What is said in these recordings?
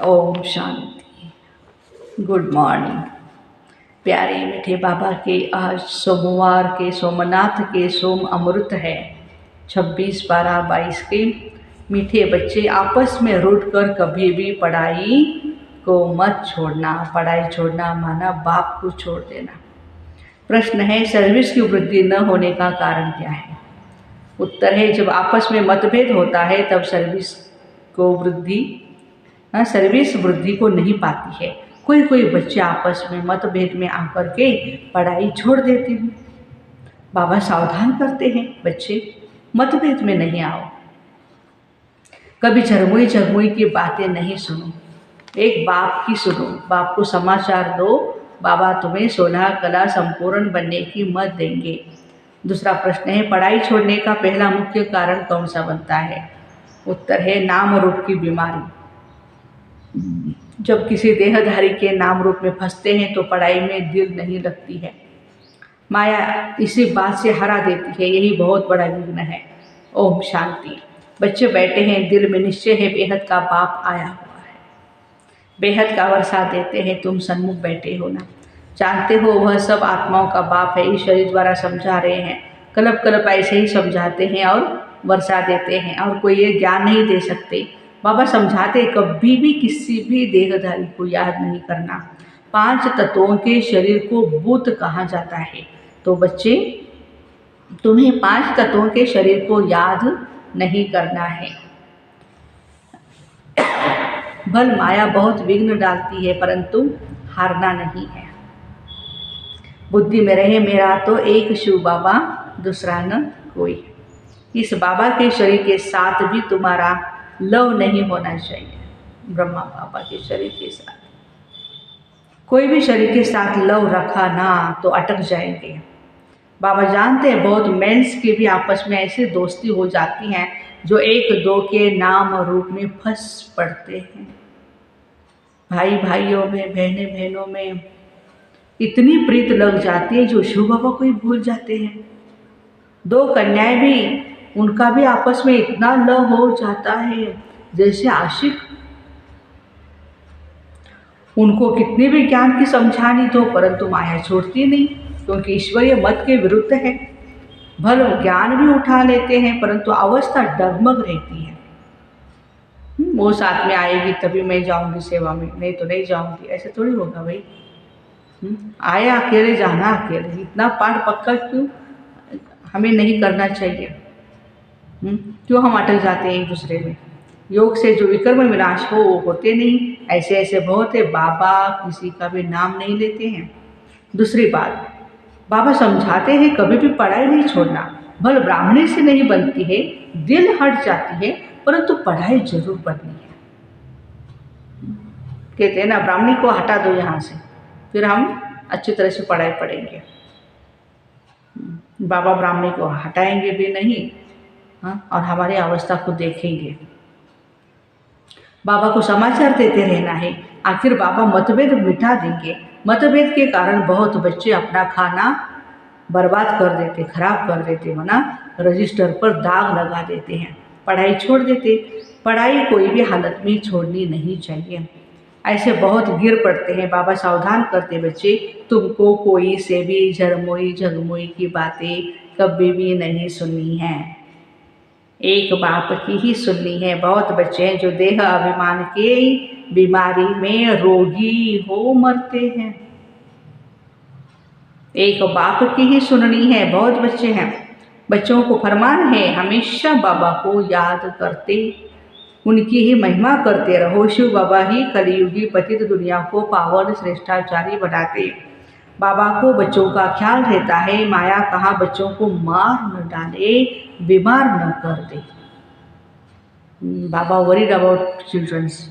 Om Shanti. Good morning प्यारे मीठे बाबा के। आज सोमवार के सोमनाथ के सोम अमृत है 26/12/22 के। मीठे बच्चे, आपस में रूठ कर कभी भी पढ़ाई को मत छोड़ना। पढ़ाई छोड़ना माना बाप को छोड़ देना। प्रश्न है, सर्विस की वृद्धि न होने का कारण क्या है? उत्तर है, जब आपस में मतभेद होता है तब सर्विस वृद्धि को नहीं पाती है। कोई कोई बच्चे आपस में मतभेद में आकर के पढ़ाई छोड़ देते हैं। बाबा सावधान करते हैं, बच्चे मतभेद में नहीं आओ, कभी झरमुई झरमुई की बातें नहीं सुनो, एक बाप की सुनो। बाप को समाचार दो, बाबा तुम्हें 16 कला संपूर्ण बनने की मत देंगे। दूसरा प्रश्न है, पढ़ाई छोड़ने का पहला मुख्य कारण कौन सा बनता है? उत्तर है, नाम रूप की बीमारी। जब किसी देहधारी के नाम रूप में फंसते हैं तो पढ़ाई में दिल नहीं लगती है। माया इसी बात से हरा देती है, यही बहुत बड़ा विघ्न है। ओम शांति। बच्चे बैठे हैं, दिल में निश्चय है बेहद का बाप आया हुआ है, बेहद का वर्षा देते हैं। तुम सन्मुख बैठे हो ना, जानते हो वह सब आत्माओं का बाप है। इस शरीर द्वारा समझा रहे हैं, कल्प कल्प ऐसे ही समझाते हैं और वर्षा देते हैं, और कोई ये ज्ञान नहीं दे सकते। बाबा समझाते, कभी भी किसी भी देहधारी को याद नहीं करना। 5 तत्वों के शरीर को भूत कहा जाता है। तो बच्चे, तुम्हें 5 तत्वों के शरीर को याद नहीं करना है। भल माया बहुत विघ्न डालती है, परंतु हारना नहीं है। बुद्धि में रहे, मेरा तो एक शिव बाबा, दूसरा न कोई। इस बाबा के शरीर के साथ भी तुम्हारा लव नहीं होना चाहिए। ब्रह्मा बाबा के शरीर के साथ, कोई भी शरीर के साथ लव रखा ना तो अटक जाएंगे। बाबा जानते हैं, बहुत मेंस की भी आपस में ऐसी दोस्ती हो जाती हैं जो एक दो के नाम रूप में फंस पड़ते हैं। भाई भाइयों में, बहनें बहनों में इतनी प्रीत लग जाती है जो शिव बाबा को ही भूल जाते हैं। 2 कन्याएं भी, उनका भी आपस में इतना लव हो जाता है जैसे आशिक। उनको कितनी भी ज्ञान की समझानी दो, परंतु माया छोड़ती नहीं, क्योंकि ईश्वरीय मत के विरुद्ध है। भले ज्ञान भी उठा लेते हैं, परंतु अवस्था डगमग रहती है। वो साथ में आएगी तभी मैं जाऊंगी सेवा में, नहीं तो नहीं जाऊंगी। ऐसे थोड़ी होगा भाई। आया अकेले, जाना अकेले। इतना पाठ पक्का क्यों हमें नहीं करना चाहिए? क्यों हम अटक जाते हैं एक दूसरे में? योग से जो विकर्म विनाश हो वो होते नहीं। ऐसे ऐसे बहुत है, बाबा किसी का भी नाम नहीं लेते हैं। दूसरी बात, बाबा समझाते हैं कभी भी पढ़ाई नहीं छोड़ना। भल ब्राह्मणी से नहीं बनती है, दिल हट जाती है, परंतु पढ़ाई जरूर बननी है। कहते हैं ना, ब्राह्मणी को हटा दो यहाँ से, फिर हम अच्छी तरह से पढ़ाई पढ़ेंगे। बाबा ब्राह्मणी को हटाएंगे भी नहीं, और हमारी अवस्था को देखेंगे। बाबा को समाचार देते रहना है, आखिर बाबा मतभेद मिटा देंगे। मतभेद के कारण बहुत बच्चे अपना खाना बर्बाद कर देते, खराब कर देते, वरना रजिस्टर पर दाग लगा देते हैं, पढ़ाई छोड़ देते। पढ़ाई कोई भी हालत में छोड़नी नहीं चाहिए। ऐसे बहुत गिर पड़ते हैं। बाबा सावधान करते, बच्चे तुमको कोई से भी झरमोई झगमोई की बातें कभी भी नहीं सुननी है, एक बाप की ही सुननी है। बहुत बच्चे हैं जो देह अभिमान के बीमारी में रोगी हो मरते हैं, एक बाप की ही सुननी है। बहुत बच्चे हैं, बच्चों को फरमान है हमेशा बाबा को याद करते, उनकी ही महिमा करते रहो। शिव बाबा ही कलियुगी पतित दुनिया को पावन श्रेष्ठाचारी बनाते। बाबा को बच्चों का ख्याल रहता है, माया कहाँ बच्चों को मार न डाले, बीमार न कर दे। बाबा वरीड अबाउट चिल्ड्रंस।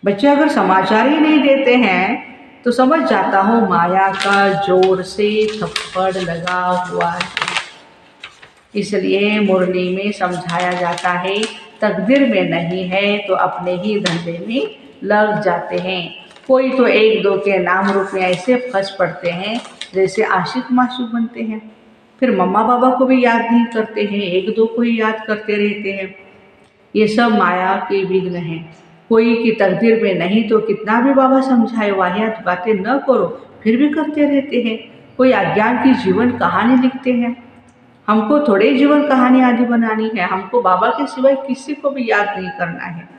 बच्चे अगर समाचार ही नहीं देते हैं तो समझ जाता हूँ माया का जोर से थप्पड़ लगा हुआ है। इसलिए मुरली में समझाया जाता है, तकदीर में नहीं है तो अपने ही धंधे में लग जाते हैं। कोई तो 1-2 के नाम रूप में ऐसे फंस पड़ते हैं जैसे आशिक माशूक बनते हैं। फिर मम्मा बाबा को भी याद नहीं करते हैं, 1-2 को ही याद करते रहते हैं। ये सब माया के विघ्न हैं। कोई की तकदीर में नहीं तो कितना भी बाबा समझाए वाहियात बातें न करो, फिर भी करते रहते हैं। कोई अज्ञान की जीवन कहानी लिखते हैं। हमको थोड़े जीवन कहानी आदि बनानी है, हमको बाबा के सिवाय किसी को भी याद नहीं करना है।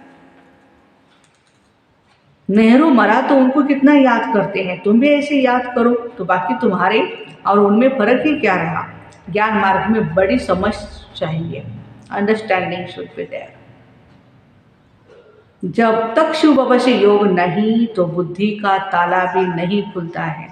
नेहरू मरा तो उनको कितना याद करते हैं, तुम भी ऐसे याद करो तो बाकी तुम्हारे और उनमें फर्क ही क्या रहा। ज्ञान मार्ग में बड़ी समझ चाहिए, अंडरस्टैंडिंग शुड बी देयर। जब तक शिव बाबा से योग नहीं तो बुद्धि का ताला भी नहीं खुलता है,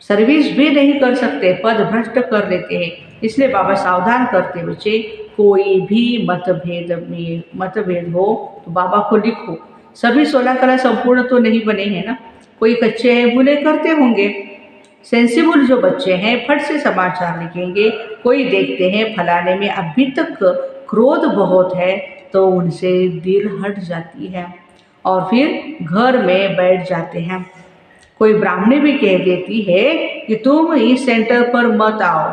सर्विस भी नहीं कर सकते, पद भ्रष्ट कर लेते हैं। इसलिए बाबा सावधान करते बच्चे, कोई भी मतभेद हो तो बाबा को लिखो। सभी 16 कला संपूर्ण तो नहीं बने हैं ना, कोई कच्चे हैं, भूले करते होंगे। सेंसिबल जो बच्चे हैं फट से समाचार लिखेंगे। कोई देखते हैं फलाने में अभी तक क्रोध बहुत है तो उनसे दिल हट जाती है और फिर घर में बैठ जाते हैं। कोई ब्राह्मणी भी कह देती है कि तुम इस सेंटर पर मत आओ।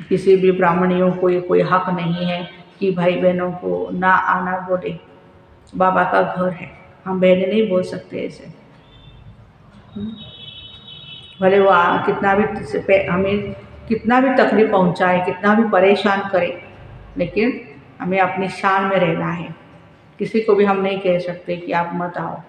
किसी भी ब्राह्मणियों को ये कोई हक नहीं है कि भाई बहनों को ना आना बोले। बाबा का घर है, हम बहनें नहीं बोल सकते ऐसे। भले वो कितना भी हमें कितना भी तकलीफ पहुंचाए, कितना भी परेशान करे, लेकिन हमें अपनी शान में रहना है। किसी को भी हम नहीं कह सकते कि आप मत आओ।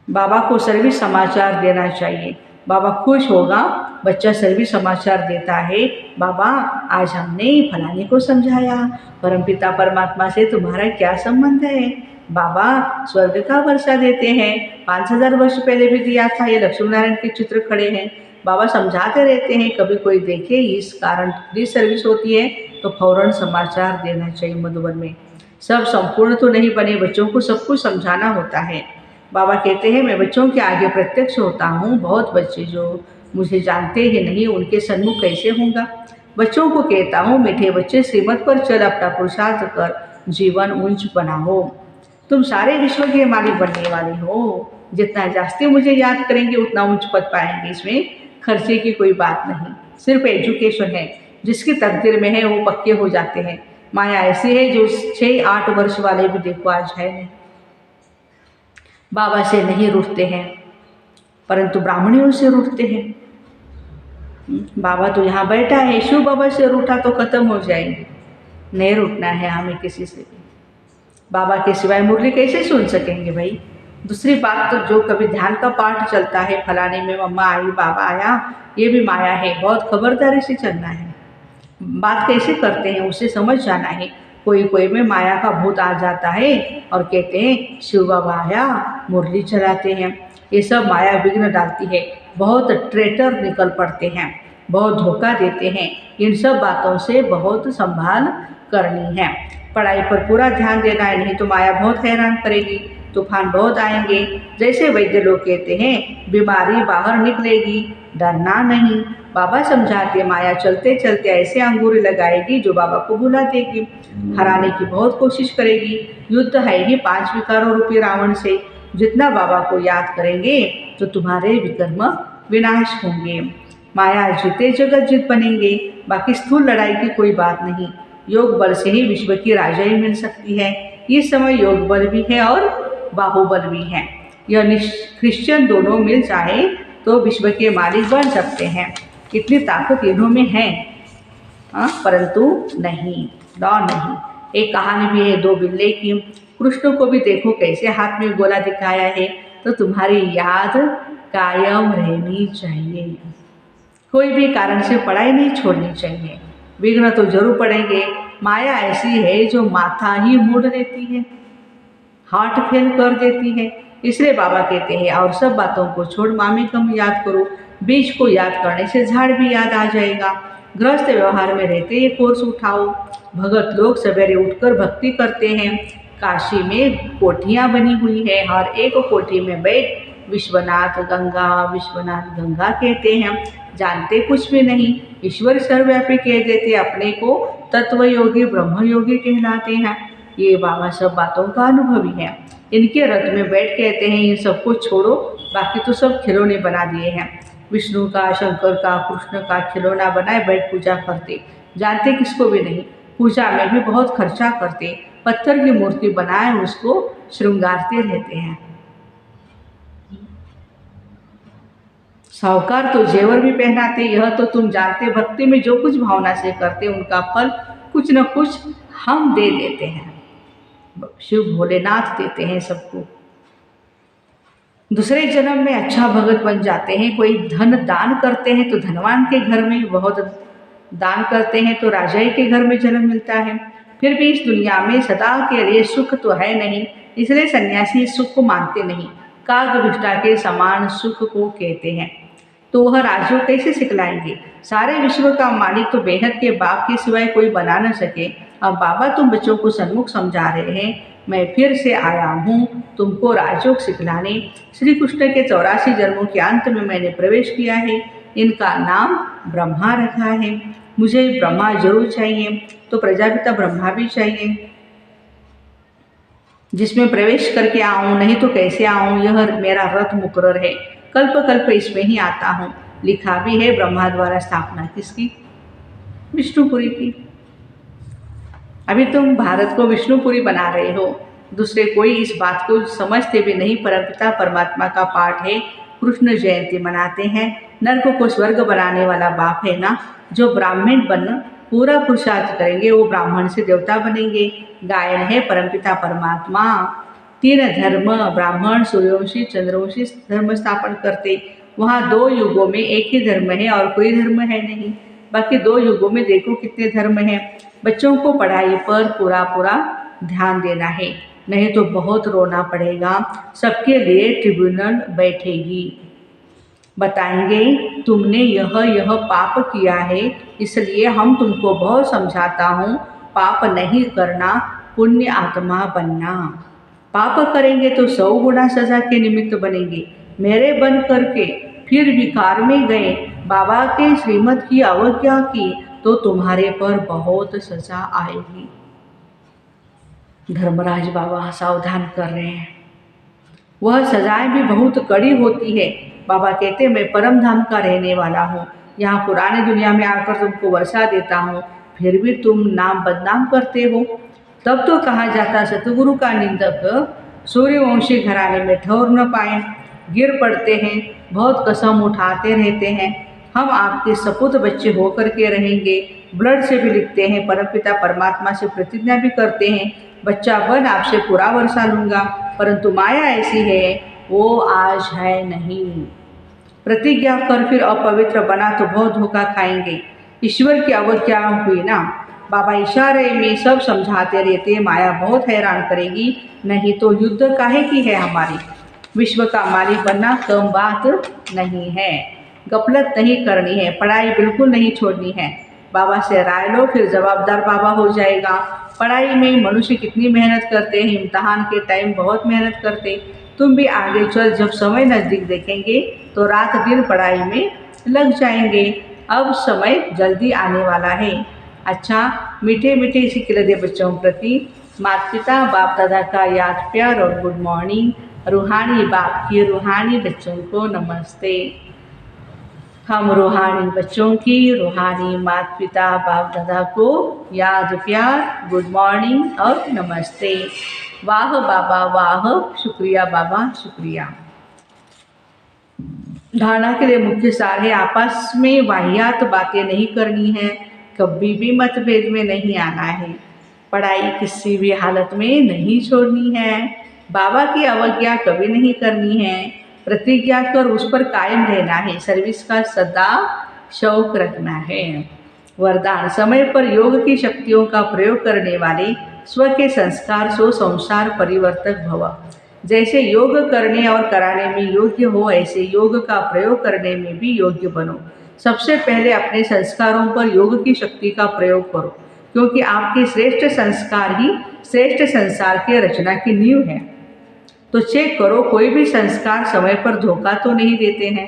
बाबा को सर्विस समाचार देना चाहिए। बाबा खुश होगा, बच्चा सर्विस समाचार देता है, बाबा आज हमने फलाने को समझाया, परमपिता परमात्मा से तुम्हारा क्या संबंध है। बाबा स्वर्ग का वर्षा देते हैं, 5000 वर्ष पहले भी दिया था। ये लक्ष्मी नारायण के चित्र खड़े हैं। बाबा समझाते रहते हैं, कभी कोई देखे इस कारण फ्री सर्विस होती है तो फौरन समाचार देना चाहिए। मधुबन में सब संपूर्ण तो नहीं बने, बच्चों को सब कुछ समझाना होता है। बाबा कहते हैं मैं बच्चों के आगे प्रत्यक्ष होता हूँ, बहुत बच्चे जो मुझे जानते ही नहीं उनके सन्मुख कैसे होऊंगा। बच्चों को कहता हूँ मीठे बच्चे श्रीमत पर चल, अपना पुरुषार्थ कर, जीवन ऊंच बनाओ। तुम सारे विश्व के मालिक बनने वाले हो। जितना जास्ती मुझे याद करेंगे उतना ऊंच पद पाएंगे। इसमें खर्चे की कोई बात नहीं, सिर्फ एजुकेशन है। जिसकी तकदीर में है वो पक्के हो जाते हैं। माया ऐसी है जो 6-8 वर्ष वाले भी देखो आज है नहीं, बाबा से नहीं रूठते हैं, परंतु ब्राह्मणियों से रूठते हैं। बाबा तो यहाँ बैठा है, शिव बाबा से रूठा तो खत्म हो जाएंगे। नहीं रूठना है हमें किसी से भी। बाबा के सिवाय मुरली कैसे सुन सकेंगे भाई। दूसरी बात तो जो कभी ध्यान का पाठ चलता है, फलाने में मम्मा आई, बाबा आया, ये भी माया है। बहुत खबरदारी से चलना है। बात कैसे करते हैं उसे समझ जाना है। कोई कोई में माया का भूत आ जाता है और कहते हैं शिव बाबा आया, मुरली चलाते हैं। ये सब माया विघ्न डालती है। बहुत ट्रेटर निकल पड़ते हैं, बहुत धोखा देते हैं। इन सब बातों से बहुत संभाल करनी है। पढ़ाई पर पूरा ध्यान देना है, नहीं तो माया बहुत हैरान करेगी, तूफान बहुत आएंगे। जैसे वैद्य लोग कहते हैं बीमारी बाहर निकलेगी, डरना नहीं। बाबा समझाते माया चलते चलते ऐसे अंगूरी लगाएगी जो बाबा को भुला देगी, हराने की बहुत कोशिश करेगी। युद्ध है ही 5 विकारों रूपी रावण से। जितना बाबा को याद करेंगे तो तुम्हारे विकर्म विनाश होंगे। माया जीते जगत जीत बनेंगे। बाकी स्थूल लड़ाई की कोई बात नहीं। योग बल से ही विश्व की राजाई मिल सकती है। इस समय योग बल भी है और बाहुबल भी है। यह क्रिश्चियन दोनों मिल जाए तो विश्व के मालिक बन सकते हैं। इतनी ताकत इन्हों में है, परंतु नहीं, लॉ नहीं। एक कहानी भी है 2 बिल्ले की। कृष्ण को भी देखो कैसे हाथ में गोला दिखाया है, तो तुम्हारी याद कायम रहनी चाहिए। कोई भी कारण से पढ़ाई नहीं छोड़नी चाहिए। विघ्न तो जरूर पड़ेंगे। माया ऐसी है जो माथा ही मोड़ देती है, हार्ट फेल कर देती है। इसलिए बाबा कहते हैं और सब बातों को छोड़ मामे कम याद करो। बीज को याद करने से झाड़ भी याद आ जाएगा। गृहस्थ व्यवहार में रहते ये कोर्स उठाओ। भगत लोग सवेरे उठकर भक्ति करते हैं। काशी में कोठियाँ बनी हुई है, हर एक कोठी में बैठ विश्वनाथ गंगा कहते हैं। जानते कुछ भी नहीं, ईश्वर सर्वव्यापी कह देते, अपने को तत्व योगी ब्रह्म योगी कहलाते हैं। ये बाबा सब बातों का अनुभवी है। इनके रथ में बैठ कहते हैं इन सबको छोड़ो, बाकी तो सब खिलौने बना दिए हैं। विष्णु का, शंकर का, कृष्ण का खिलौना बनाए बैठ पूजा करते। जानते किसको भी नहीं। पूजा में भी बहुत खर्चा करते, पत्थर की मूर्ति बनाए उसको श्रृंगारते रहते हैं। साहूकार तो जेवर भी पहनाते, यह तो तुम जानते। भक्ति में जो कुछ भावना से करते उनका फल कुछ न कुछ हम दे देते हैं। शिव भोलेनाथ देते हैं सबको। दूसरे जन्म में अच्छा भगत बन जाते हैं। कोई धन दान करते हैं तो धनवान के घर में, बहुत दान करते हैं तो राजाई के घर में जन्म मिलता है। फिर भी इस दुनिया में सदा के लिए सुख तो है नहीं, इसलिए सन्यासी सुख को मानते नहीं। कागविष्ठा के समान सुख को कहते हैं। तो वह राजयोग कैसे सिखलाएंगे? सारे विश्व का मालिक तो बेहद के बाप के सिवाय कोई बना न सके। अब बाबा तुम बच्चों को सन्मुख समझा रहे हैं, मैं फिर से आया हूँ तुमको राजयोग सिखलाने। श्री कृष्ण के 84 जन्मों के अंत में मैंने प्रवेश किया है। इनका नाम ब्रह्मा रखा है। मुझे ब्रह्मा जरूर चाहिए तो प्रजापिता ब्रह्मा भी चाहिए, जिसमें प्रवेश करके आऊँ, नहीं तो कैसे आऊँ? यह मेरा रथ मुकर्रर है, कल्प कल्प इसमें ही आता हूँ। लिखा भी है ब्रह्मा द्वारा स्थापना किसकी? विष्णुपुरी की। अभी तुम भारत को विष्णुपुरी बना रहे हो, दूसरे कोई इस बात को समझते भी नहीं। परमपिता परमात्मा का पाठ है, कृष्ण जयंती मनाते हैं। नरक को स्वर्ग बनाने वाला बाप है ना। जो ब्राह्मण बन पूरा पुरुषार्थ करेंगे वो ब्राह्मण से देवता बनेंगे। गायन है परमपिता परमात्मा 3 धर्म ब्राह्मण सूर्यवंशी चंद्रवंशी धर्म स्थापन करते। वहाँ 2 युगों में एक ही धर्म है और कोई धर्म है नहीं। बाकी 2 युगों में देखो कितने धर्म हैं। बच्चों को पढ़ाई पर पूरा ध्यान देना है, नहीं तो बहुत रोना पड़ेगा। सबके लिए ट्रिब्यूनल बैठेगी, बताएंगे तुमने यह पाप किया है, इसलिए हम तुमको बहुत समझाता हूँ। पाप नहीं करना, पुण्य आत्मा बनना। पाप करेंगे तो 100 गुना सजा के निमित्त बनेंगे। मेरे बन करके फिर विकार में गए, बाबा के श्रीमत की अवज्ञा की तो तुम्हारे पर बहुत सजा आएगी। धर्मराज बाबा सावधान कर रहे हैं। वह सजाएं भी बहुत कड़ी होती है। बाबा कहते मैं परम धाम का रहने वाला हूँ, यहाँ पुराने दुनिया में आकर तुमको वर्षा देता हूँ, फिर भी तुम नाम बदनाम करते हो। तब तो कहा जाता सतगुरु का निंदक सूर्यवंशी घराने में ठहर न पाए। गिर पड़ते हैं, बहुत कसम उठाते रहते हैं, हम आपके सपूत बच्चे होकर के रहेंगे। ब्लड से भी लिखते हैं, परमपिता परमात्मा से प्रतिज्ञा भी करते हैं, बच्चा बन आपसे पूरा वर्षा लूँगा। परंतु माया ऐसी है, वो आज है नहीं। प्रतिज्ञा कर फिर अपवित्र बना तो बहुत धोखा खाएंगे। ईश्वर की अवज्ञा हुई ना। बाबा इशारे में सब समझाते रहते, माया बहुत हैरान करेगी, नहीं तो युद्ध काहे की है हमारी। विश्व का मालिक बनना कम बात नहीं है। गफलत नहीं करनी है, पढ़ाई बिल्कुल नहीं छोड़नी है। बाबा से राय लो, फिर जवाबदार बाबा हो जाएगा। पढ़ाई में मनुष्य कितनी मेहनत करते हैं, इम्तहान के टाइम बहुत मेहनत करते। तुम भी आगे चल जब समय नज़दीक देखेंगे तो रात दिन पढ़ाई में लग जाएंगे। अब समय जल्दी आने वाला है। अच्छा, मीठे मीठे सिक्के दे बच्चों प्रति माता पिता बाप दादा का याद प्यार और गुड मॉर्निंग। रूहानी बाप की रूहानी बच्चों को नमस्ते। हम रूहानी बच्चों की रूहानी माता पिता बाप दादा को याद प्यार गुड मॉर्निंग और नमस्ते। वाह बाबा वाह, शुक्रिया बाबा शुक्रिया। धारणा के लिए मुख्य सार है, आपस में वाहियात बातें नहीं करनी है, कभी भी मतभेद में नहीं आना है, पढ़ाई किसी भी हालत में नहीं छोड़नी है, बाबा की अवज्ञा कभी नहीं करनी है, प्रतिज्ञा कर उस पर कायम रहना है, सर्विस का सदा शौक रखना है। वरदान, समय पर योग की शक्तियों का प्रयोग करने वाले स्व के संस्कार सो संसार परिवर्तक भव। जैसे योग करने और कराने में योग्य हो, ऐसे योग का प्रयोग करने में भी योग्य बनो। सबसे पहले अपने संस्कारों पर योग की शक्ति का प्रयोग करो, क्योंकि आपके श्रेष्ठ संस्कार ही श्रेष्ठ संसार की रचना की नींव है। तो चेक करो कोई भी संस्कार समय पर धोखा तो नहीं देते हैं।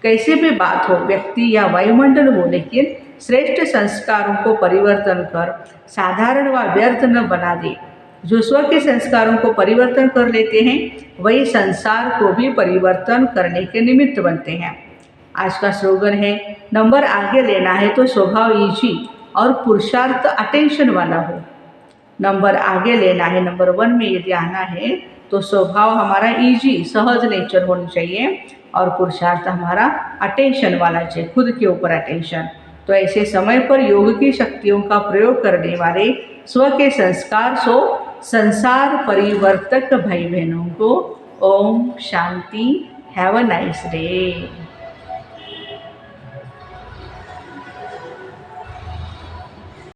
कैसे भी बात हो, व्यक्ति या वायुमंडल हो, लेकिन श्रेष्ठ संस्कारों को परिवर्तन कर साधारण व व्यर्थ न बना दे। जो स्व के संस्कारों को परिवर्तन कर लेते हैं वही संसार को भी परिवर्तन करने के निमित्त बनते हैं। आज का स्लोगन है, नंबर आगे लेना है तो स्वभाव ईजी और पुरुषार्थ अटेंशन वाला हो। नंबर आगे लेना है, नंबर 1 में यदि आना है तो स्वभाव हमारा ईजी सहज नेचर होनी चाहिए और पुरुषार्थ हमारा अटेंशन वाला चाहिए, खुद के ऊपर अटेंशन। तो ऐसे समय पर योग की शक्तियों का प्रयोग करने वाले स्व के संस्कार सो संसार परिवर्तक भाई बहनों को ओम शांति। Have a nice day.